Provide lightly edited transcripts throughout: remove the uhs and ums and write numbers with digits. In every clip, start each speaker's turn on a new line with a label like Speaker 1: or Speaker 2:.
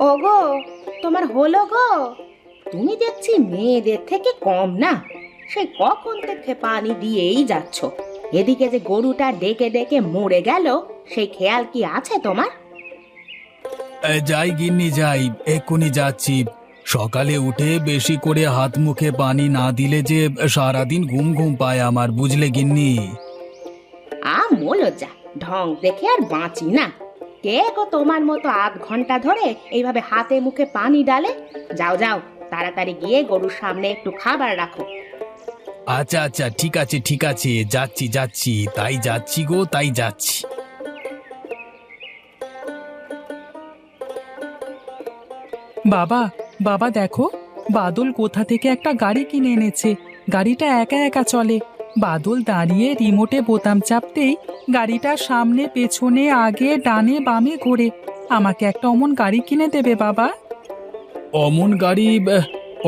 Speaker 1: ওগো, তোমার হলো গো? তুমি দেখছি মেয়েদের থেকে কম না। সেই কখন থেকে পানি দিয়েই যাচ্ছ। এদিকে যে গরুটা ডেকে ডেকে মরে গেল, সেই খেয়াল কি আছে তোমার?
Speaker 2: যাই গিন্নি যাই, এক্ষুনি যাচ্ছি। সকালে উঠে বেশি করে হাত মুখে পানি না দিলে যে সারাদিন ঘুম ঘুম পায় আমার, বুঝলে গিন্নি?
Speaker 1: মোলো যা, ঢং দেখে আর বাঁচি না। কে গো তোমার মতো আধ ঘন্টা ধরে এইভাবে হাতে মুখে পানি ডালে? যাও যাও, তাড়াতাড়ি গিয়ে গরুর সামনে একটু খাবার রাখো।
Speaker 2: আচ্ছা আচ্ছা, ঠিক আছে ঠিক আছে, যাচ্ছি যাচ্ছি, তাই যাচ্ছি গো, তাই যাচ্ছি।
Speaker 3: বাবা, বাবা দেখো, বাদল কোথা থেকে একটা গাড়ি কিনে এনেছে। গাড়িটা একা একা চলে। বাদল দাঁড়িয়ে রিমোটে বোতাম চাপতেই গাড়িটা সামনে পেছনে আগে ডানে বামে ঘোরে। আমাকে একটা অমন গাড়ি কিনে দেবে বাবা?
Speaker 2: অমন গাড়ি?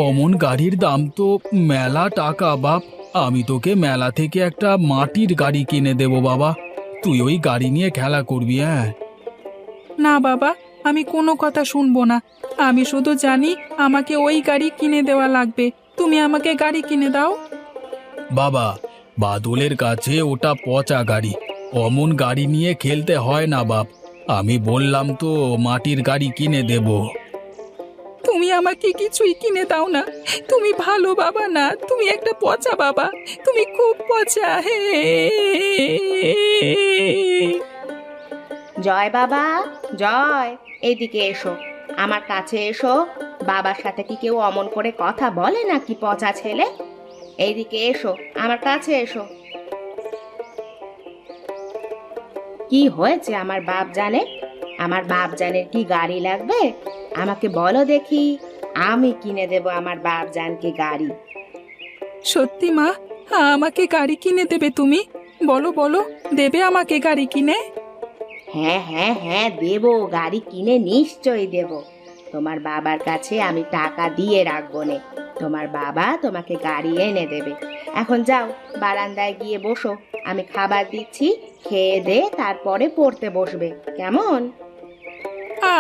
Speaker 2: অমন গাড়ির দাম তো মেলা টাকা বাপ। আমি তোকে মেলা থেকে একটা মাটির গাড়ি কিনে দেব বাবা। তুই ওই গাড়ি নিয়ে খেলা করবি, হ্যাঁ?
Speaker 3: না বাবা, আমি কোনো কথা শুনবো না। আমি শুধু জানি আমাকে ওই গাড়ি কিনে দেওয়া লাগবে। তুমি আমাকে গাড়ি কিনে দাও।
Speaker 2: বাবা, বাদলের কাছে ওটা পচা গাড়ি। অমন গাড়ি নিয়ে খেলতে হয় না বাপ। আমি বললাম তো মাটির গাড়ি কিনে দেব।
Speaker 3: তুমি আমাকে কিছুই কিনে দাও না। তুমি ভালো বাবা না, তুমি একটা পচা বাবা। তুমি খুব পচা। হে
Speaker 1: জয় বাবা, জয়, এইদিকে এসো, আমার কাছে এসো। বাবার সাথে কি কেউ অমন করে কথা বলে নাকি, পচা ছেলে? এইদিকে এসো, আমার কাছে এসো। কি হয়েছে আমার বাপ জানে? আমার বাপ জানের কি গাড়ি লাগবে? আমাকে বলো দেখি, আমি কিনে দেব আমার বাপ জানকে গাড়ি।
Speaker 3: সত্যি মা, আমাকে গাড়ি কিনে দেবে তুমি? বলো বলো, দেবে আমাকে গাড়ি কিনে?
Speaker 1: হ্যাঁ হ্যাঁ হ্যাঁ, দেব, গাড়ি কিনে নিশ্চয়ই দেব। তোমার বাবার কাছে আমি টাকা দিয়ে রাখবো নে। তোমার বাবা তোমাকে গাড়ি এনে দেবে। এখন যাও, বারান্দায় গিয়ে বসো। আমি খাবার দিচ্ছি, খেয়ে দে তারপরে পড়তে বসবে, কেমন?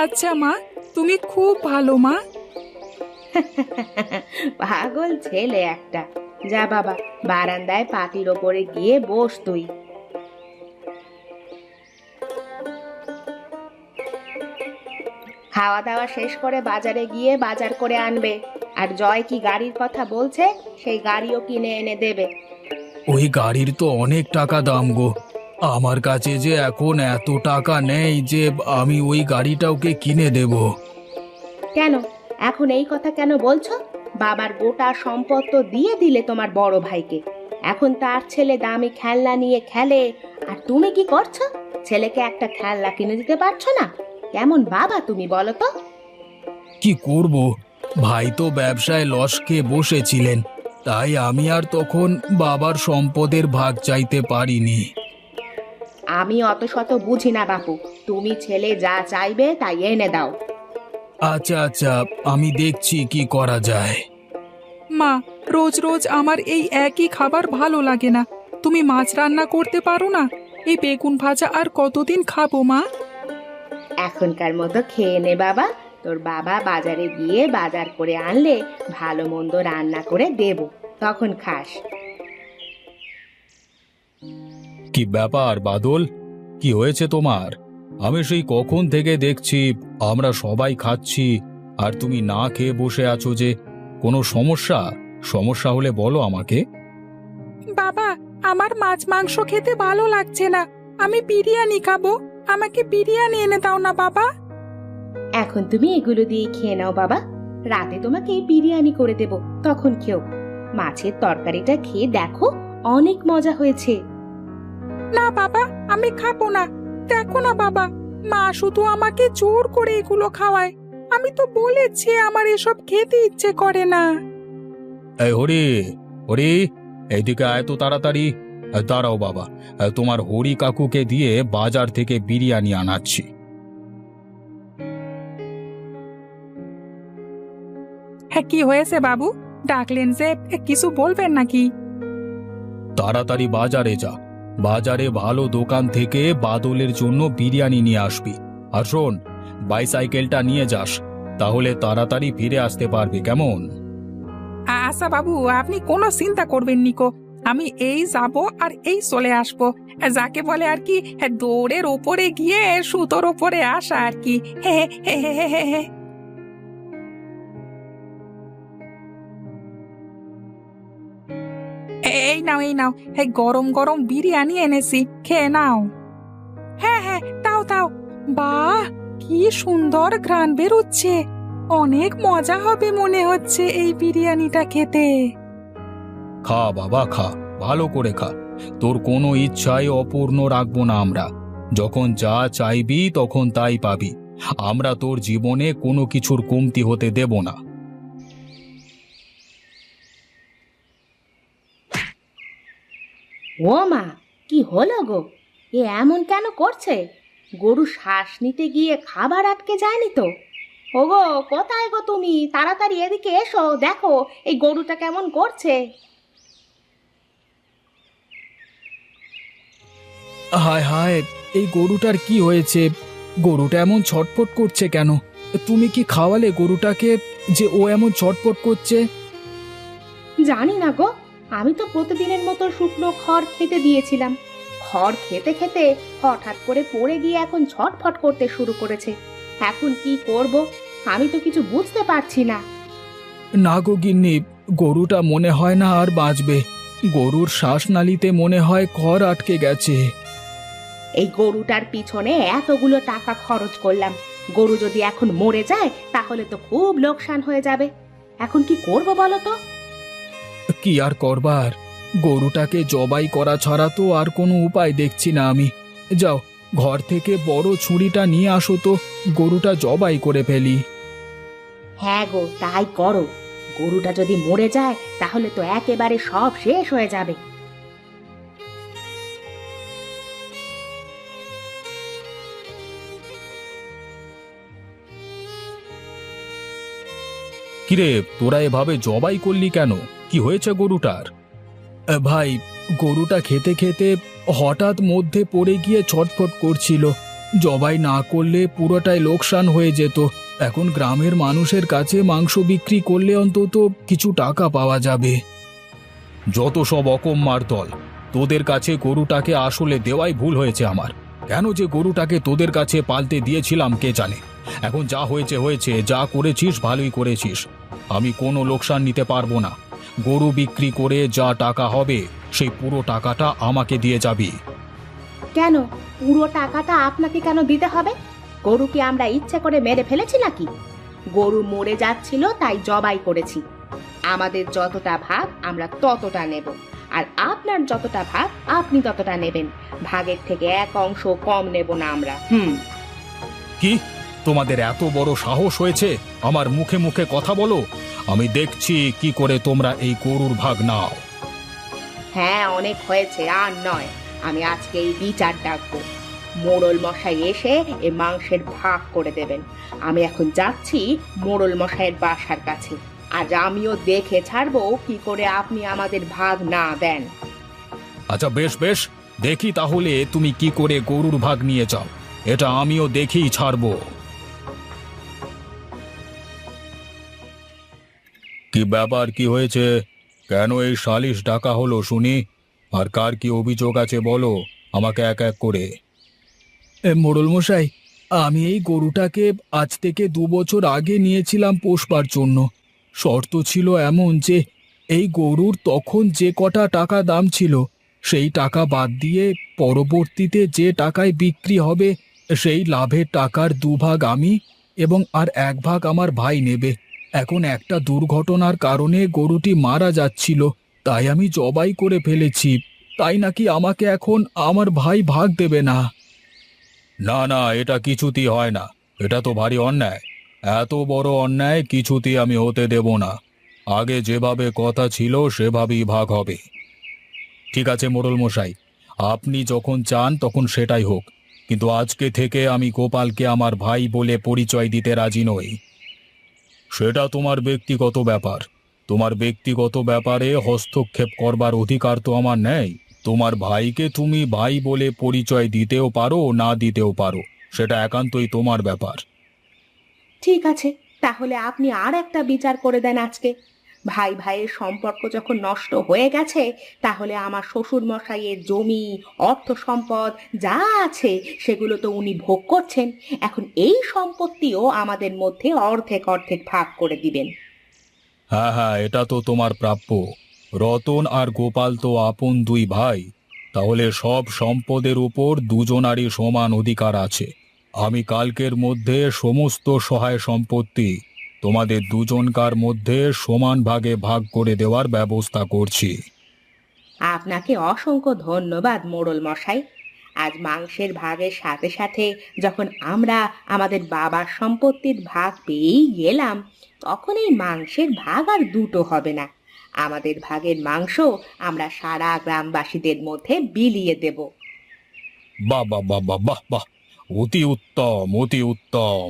Speaker 3: আচ্ছা মা, তুমি খুব ভালো মা।
Speaker 1: পাগল ছেলে একটা। যা বাবা, বারান্দায় পাটির ওপরে গিয়ে বস তুই। খাওয়া দাওয়া শেষ করে বাজারে গিয়ে বাজার করে আনবে। আর জয় কি গাড়ির কথা বলছে, সেই গাড়িও কিনে এনে দেবে।
Speaker 2: ওই গাড়ির তো অনেক টাকা দাম গো। আমার কাছে যে এখন এত টাকা নেই যে আমি ওই গাড়িটা ওকে কিনে দেব।
Speaker 1: কেন এখন এই কথা কেন বলছো? বাবার গোটা সম্পদ তো দিয়ে দিলে তোমার বড় ভাইকে। এখন তার ছেলে দামি খেলনা নিয়ে খেলে, আর তুমি কি করছো? ছেলেকে একটা খেলনা কিনে দিতে পারছো না? কেমন বাবা তুমি বলো তো?
Speaker 2: কি করব, ভাই তো ব্যবসায় লস খেয়ে বসেছিলেন, তাই আমি আর তখন বাবার সম্পদের ভাগ চাইতে পারিনি।
Speaker 1: আমি অত শত বুঝি না বাপু, তুমি ছেলে যা চাইবে তাই এনে দাও।
Speaker 2: আচ্ছা আচ্ছা, আমি দেখছি কি করা যায়।
Speaker 3: মা, রোজ রোজ আমার এই একই খাবার ভালো লাগে না। তুমি মাছ রান্না করতে পারো না? এই বেগুন ভাজা আর কতদিন খাবো মা?
Speaker 1: এখনকার মতো খেয়ে নে বাবা। তোর বাবা বাজারে গিয়ে বাজার করে আনলে ভালো মন্দ রান্না করে দেব, তখন খাস।
Speaker 2: কি ব্যাপার বাদল, কি হয়েছে তোমার? আমি সেই কখন থেকে দেখছি আমরা সবাই খাচ্ছি, আর তুমি না খেয়ে বসে আছো যে। কোনো সমস্যা? সমস্যা হলে বলো আমাকে।
Speaker 3: বাবা, আমার মাছ মাংস খেতে ভালো লাগছে না। আমি বিরিয়ানি খাবো। আমাকে বিরিয়ানি এনে দাও না বাবা।
Speaker 1: এখন তুমি এগুলো দিয়ে খেয়ে নাও বাবা। রাতে তোমাকে বিরিয়ানি করে দেব, তখন খেও। মাছের তরকারিটা খেয়ে দেখো, অনেক মজা হয়েছে।
Speaker 3: না বাবা, আমি খাবো না। দেখো না বাবা, মা শুধু আমাকে জোর করে এগুলো খাওয়ায়। আমি তো বলেছি আমার এসব খেতে ইচ্ছে করে না।
Speaker 2: এই হরি, হরি, এইদিকে আয় তো তাড়াতাড়ি। দাঁড়াও বাবা, তোমার হরি কাকুকে দিয়ে বাজার থেকে বিরিয়ানি আনাচ্ছি।
Speaker 3: হ্যাঁ, কি হয়েছে বাবু? ডাকলেন যে, কিছু বলবেন নাকি?
Speaker 2: তাড়াতাড়ি বাজারে যা। বাজারে ভালো দোকান থেকে বাদলের জন্য বিরিয়ানি নিয়ে আসবি। আর শোন, বাইসাইকেলটা নিয়ে যাস, তাহলে তাড়াতাড়ি ফিরে আসতে পারবি, কেমন?
Speaker 3: আচ্ছা বাবু, আপনি কোনো চিন্তা করবেন নিকো, আমি এই যাব আর এই চলে আসব। যাকে বলে আর কি, দৌড়ের ওপরে গিয়ে সুতোর ওপরে আসা আর কি। হে হে হে হে হে হে। এই নাও এই নাও, এই গরম গরম বিরিয়ানি এনেছি, খেয়ে নাও। হ্যাঁ হ্যাঁ, তাও তাও। বাহ, কি সুন্দর ঘ্রাণ বেরোচ্ছে, অনেক মজা হবে মনে হচ্ছে এই বিরিয়ানিটা খেতে।
Speaker 2: খা বাবা খা, ভালো করে খা। তোর কোনো ইচ্ছাই অপূর্ণ রাখবো না আমরা। যখন যা চাইবি তখন তাই পাবি। আমরা তোর জীবনে কোনো কিছুর কমতি হতে দেব না।
Speaker 1: ও মা, কি হলো গো? এ এমন কেন করছে? গরু শ্বাস নিতে গিয়ে খাবার আটকে যায়নি তো? ওগো, কোথায় গো তুমি? তাড়াতাড়ি এদিকে এসো, দেখো এই গরুটা কেমন করছে।
Speaker 2: হায় হায়, এই গরুটার কি হয়েছে? গরুটা এমন ছটফট করছে কেন? তুমি কি খাওয়ালে গরুটাকে যে ও এমন ছটফট করছে?
Speaker 1: জানি না গো, আমি তো প্রতিদিনের মতো শুকনো খড় খেতে দিয়েছিলাম। খড় খেতে খেতে হঠাৎ করে পড়ে গিয়ে এখন ছটফট করতে শুরু করেছে। এখন কি করব আমি তো কিছু বুঝতে পারছি না।
Speaker 2: না গো গিন্নি, গরুটা মনে হয় না আর বাঁচবে। গরুর শ্বাসনালীতে মনে হয় খড় আটকে গেছে।
Speaker 1: এই গরুটার পিছনে এতগুলো টাকা খরচ করলাম, গরু যদি এখন মরে যায় তাহলে তো খুব লোকসান হয়ে যাবে। এখন কি করব বলো তো?
Speaker 2: কি আর করবার, গরুটাকে জবাই করা ছাড়া তো আর কোনো উপায় দেখছি না আমি। যাও, ঘর থেকে বড় ছুরিটা নিয়ে আসো তো, গরুটা জবাই করে ফেলি।
Speaker 1: হ্যাঁ গো, তাই করো। গরুটা যদি মরে যায় তাহলে তো একেবারে সব শেষ হয়ে যাবে।
Speaker 2: কিরে, তোরা এভাবে জবাই করলি কেন? কি হয়েছে গরুটার? ভাই, গরুটা খেতে খেতে হঠাৎ মধ্যে পড়ে গিয়ে ছটফট করছিল। জবাই না করলে পুরোটাই লোকসান হয়ে যেত। এখন গ্রামের মানুষের কাছে মাংস বিক্রি করলে অন্তত কিছু টাকা পাওয়া যাবে। যত সব অকম্মার দল, তোদের কাছে গরুটাকে আসলে দেওয়াই ভুল হয়েছে আমার। কেন যে গরুটাকে তোদের কাছে পালতে দিয়েছিলাম কে জানে। এখন যা হয়েছে হয়েছে, যা করেছিস ভালোই করেছিস। আমি কোনো লোকসান নিতে পারবো না। গরু বিক্রি করে যা টাকা হবে সেই পুরো টাকাটা আমাকে দিয়ে যাবি।
Speaker 1: কেন পুরো টাকাটা আপনাকে কেন দিতে হবে? গরু কি আমরা ইচ্ছে করে মেরে ফেলেছি নাকি? গরু মরে যাচ্ছিল তাই জবাই করেছি। আমাদের যতটা ভাগ আমরা ততটা নেব, আর আপনার যতটা ভাগ আপনি ততটা নেবেন। ভাগের থেকে এক অংশ কম নেব না আমরা।
Speaker 2: কি, তোমাদের এত বড় সাহস হয়েছে আমার মুখে মুখে কথা বলো? আমি দেখছি কি করে তোমরা এই গরুর ভাগ নাও।
Speaker 1: হ্যাঁ, অনেক হয়েছে, আর নয়। আমি আজকে এই বিচার ডাকবো। মোড়ল মশাই এসে এ মাংসের ভাগ করে দেবেন। আমি এখন যাচ্ছি মোড়ল মশাইয়ের বাসার কাছে। আজ আমিও দেখে ছাড়বো কি করে আপনি আমাদের ভাগ না দেন।
Speaker 2: আচ্ছা বেশ বেশ, দেখি তাহলে তুমি কি করে গরুর ভাগ নিয়ে যাও। এটা আমিও দেখেই ছাড়বো। কি ব্যাপার, কি হয়েছে? কেন এই সালিশ ডাকা হলো শুনি? আর কার কি অভিযোগ আছে বলো আমাকে এক এক করে। মোড়ল মশাই, আমি এই গরুটাকে আজ থেকে 2 বছর আগে নিয়েছিলাম পোষবার জন্য। শর্ত ছিল এমন যে এই গরুর তখন যে কটা টাকা দাম ছিল সেই টাকা বাদ দিয়ে পরবর্তীতে যে টাকায় বিক্রি হবে সেই লাভের টাকার 2 ভাগ আমি এবং আর 1 ভাগ আমার ভাই নেবে। এখন একটা দুর্ঘটনার কারণে গরুটি মারা যাচ্ছিল, তাই আমি জবাই করে ফেলেছি। তাই নাকি আমাকে এখন আমার ভাই ভাগ দেবে না? না না, এটা কিছুতেই হয় না। এটা তো ভারী অন্যায়। এত বড় অন্যায় কিছুতেই আমি হতে দেব না। আগে যেভাবে কথা ছিল সেভাবেই ভাগ হবে। ঠিক আছে মোড়ল মশাই, আপনি যখন চান তখন সেটাই হোক, কিন্তু আজকে থেকে আমি গোপালকে আমার ভাই বলে পরিচয় দিতে রাজি নই। সেটা তোমার ব্যক্তিগত ব্যাপার। তোমার ব্যক্তিগত ব্যাপারে হস্তক্ষেপ করবার অধিকার তো আমার নেই। তোমার ভাইকে তুমি ভাই বলে পরিচয় দিতেও পারো, না দিতেও পারো, সেটা একান্তই তোমার ব্যাপার।
Speaker 1: ঠিক আছে, তাহলে আপনি আর একটা বিচার করে দেন আজকে। ভাই ভাইয়ের সম্পর্ক যখন নষ্ট হয়ে গেছে, তাহলে আমার শ্বশুর মশাইয়ের জমি, অর্থ সম্পদ যা আছে সেগুলো তো উনি ভোগ করছেন। এখন এই সম্পত্তিও আমাদের মধ্যে অর্ধেক অর্ধেক ভাগ করে দিবেন।
Speaker 2: হ্যাঁ হ্যাঁ, এটা তো তোমার প্রাপ্য। রতন আর গোপাল তো আপন দুই ভাই, তাহলে সব সম্পদের উপর দুজনারই সমান অধিকার আছে। আমি কালকের মধ্যে সমস্ত সহায় সম্পত্তি তোমাদের দুজনকার মধ্যে সমান ভাগে ভাগ করে দেওয়ার ব্যবস্থা করছি।
Speaker 1: আপনাকে অসংখ্য ধন্যবাদ মোড়ল মশাই। আজ মাংসের ভাগের সাথে সাথে যখন আমরা আমাদের বাবার সম্পত্তির ভাগ পেয়েই গেলাম, তখন এই মাংসের ভাগ আর দুটো হবে না। আমাদের ভাগের মাংস আমরা সারা গ্রামবাসীদের মধ্যে বিলিয়ে দেব।
Speaker 2: বাহ বাহ বাহ বাহ বাহ বাহ, অতি উত্তম, অতি উত্তম।